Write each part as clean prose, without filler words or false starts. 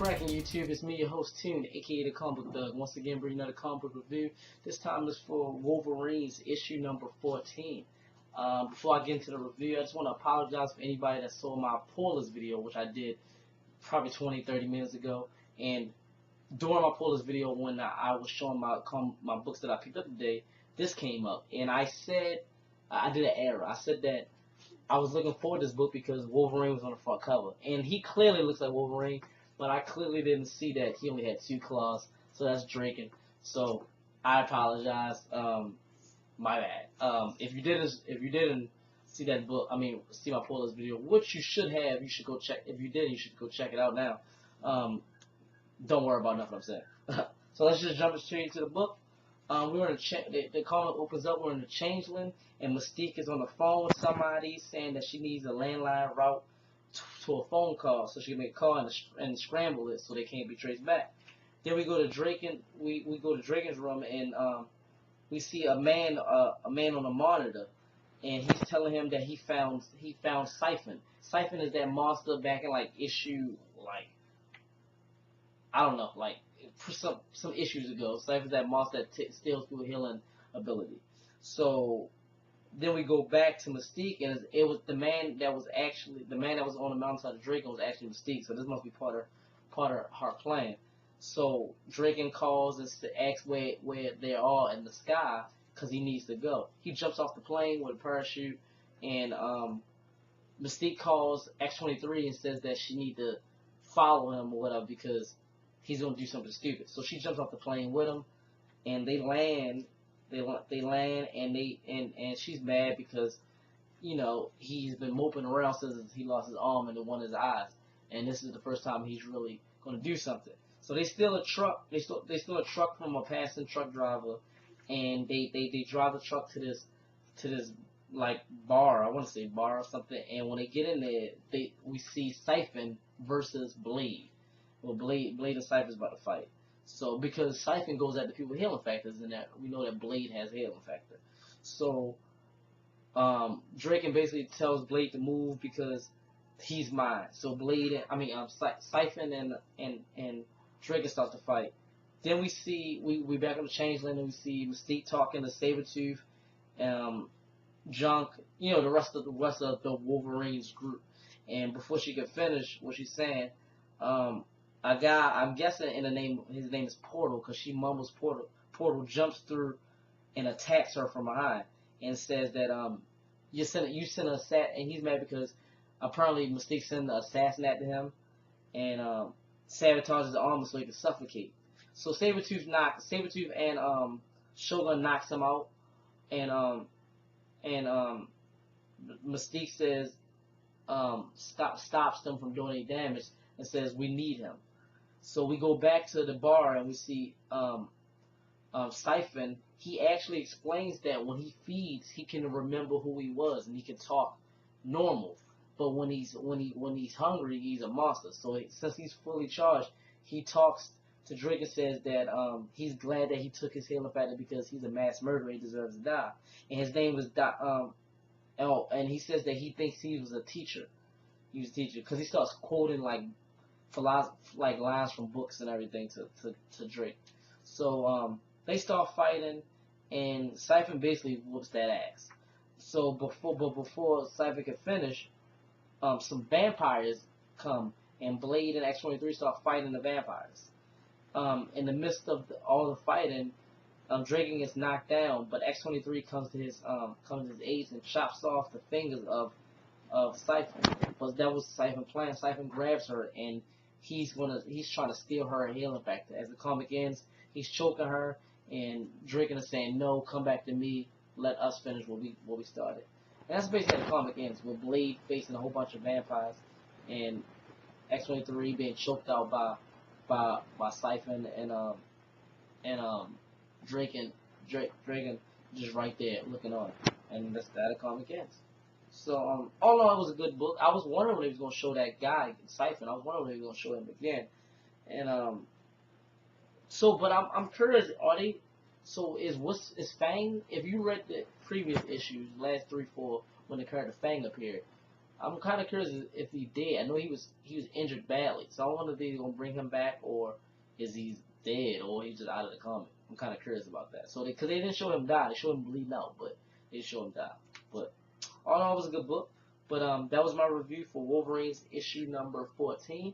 cracking YouTube? It's me, your host Toon, aka the Comic Book Thug. Once again, bringing another comic book review. This time is for Wolverines issue number 14. Before I get into the review, I just want to apologize for anybody that saw my pull-list video, which I did probably 20-30 minutes ago. And during my pull-list video, when I was showing my books that I picked up today, this came up, and I said I did an error. I said that I was looking forward to this book because Wolverine was on the front cover, and he clearly looks like Wolverine. But I clearly didn't see that he only had 2 claws, so that's Draken. So I apologize. My bad. If you didn't see that book, see my pull list video, which you should have, you should go check. If you did, you should go check it out now. Don't worry about nothing I'm saying. So let's just jump straight into the book. We're in the comic opens up. We're in the Changeling, and Mystique is on the phone with somebody saying that she needs a landline route to a phone call so she can make a call and scramble it so they can't be traced back. Then we go to Draken. We go to Draken's room, and we see a man on a monitor, and he's telling him that he found Siphon. Siphon is that monster back in issue I don't know, some issues ago. Siphon's that monster that steals through a healing ability. So then we go back to Mystique, and it was the man that was on the mountainside of Draken was actually Mystique. So this must be part of her plan. So Draken calls and asks where they are in the sky because he needs to go. He jumps off the plane with a parachute, and Mystique calls X-23 and says that she need to follow him or whatever because he's gonna do something stupid. So she jumps off the plane with him, and they land. They land, and she's mad because, he's been moping around since he lost his arm and one of his eyes, and this is the first time he's really going to do something. So they steal a truck. They steal a truck from a passing truck driver, and they drive the truck to this bar. I want to say bar or something. And when they get in there, we see Siphon versus Blade. Well, Blade and Siphon's about to fight. So, because Siphon goes after people with healing factors, and that we know that Blade has a healing factor. So, Draken basically tells Blade to move because he's mine. So Siphon and Draken start to fight. Then we see we back on the Changeling, and we see Mystique talking to Sabretooth, Junk, the rest of the Wolverines group. And before she could finish what she's saying, a guy, I'm guessing his name is Portal, because she mumbles Portal. Portal jumps through and attacks her from behind and says that you sent an assassin, and he's mad because apparently Mystique sent an assassin after him and sabotages the armor so he can suffocate. So Sabretooth and Shogun knocks him out, and Mystique says stops them from doing any damage and says we need him. So we go back to the bar, and we see Siphon. He actually explains that when he feeds, he can remember who he was and he can talk normal. But when he's hungry, he's a monster. So since he's fully charged, he talks to Drake and says that he's glad that he took his healing factor because he's a mass murderer. He deserves to die. And his name was and he says that he thinks he was a teacher. He was a teacher because he starts quoting lines from books and everything to Drake. So they start fighting, and Siphon basically whoops that ass. So before Siphon can finish, some vampires come, and Blade and X-23 start fighting the vampires. In the midst of all the fighting, Draken gets knocked down, but X-23 comes to his aid and chops off the fingers of Siphon. But that was Siphon's plan. Siphon grabs her, and he's trying to steal her healing factor. As the comic ends, he's choking her, and Draken is saying, "No, come back to me. Let us finish what we started." And that's basically how the comic ends, with Blade facing a whole bunch of vampires, and X-23 being choked out by Siphon, and Draken just right there looking on, and that's how the comic ends. So, all in all, it was a good book. I was wondering when he was going to show that guy, Siphon. I was wondering when he was going to show him again. And, but I'm curious, is Fang, if you read the previous issues, last 3, 4, when the character Fang appeared, I'm kind of curious if he did. I know he was injured badly, so I wonder if they're gonna bring him back or is he dead or he's just out of the comic. I'm kind of curious about that. So because they didn't show him die, they showed him bleeding out, but they didn't show him die. But all in all, it was a good book. But that was my review for Wolverines issue number 14.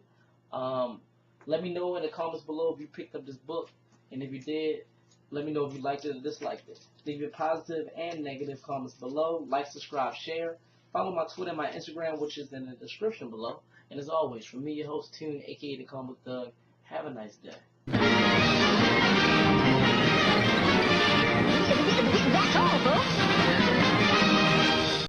Let me know in the comments below if you picked up this book, and if you did, let me know if you liked it or disliked it. Leave your positive and negative comments below. Like, subscribe, share. Follow my Twitter and my Instagram, which is in the description below. And as always, from me, your host, Tune, aka the Comic Thug, have a nice day. That's all, folks.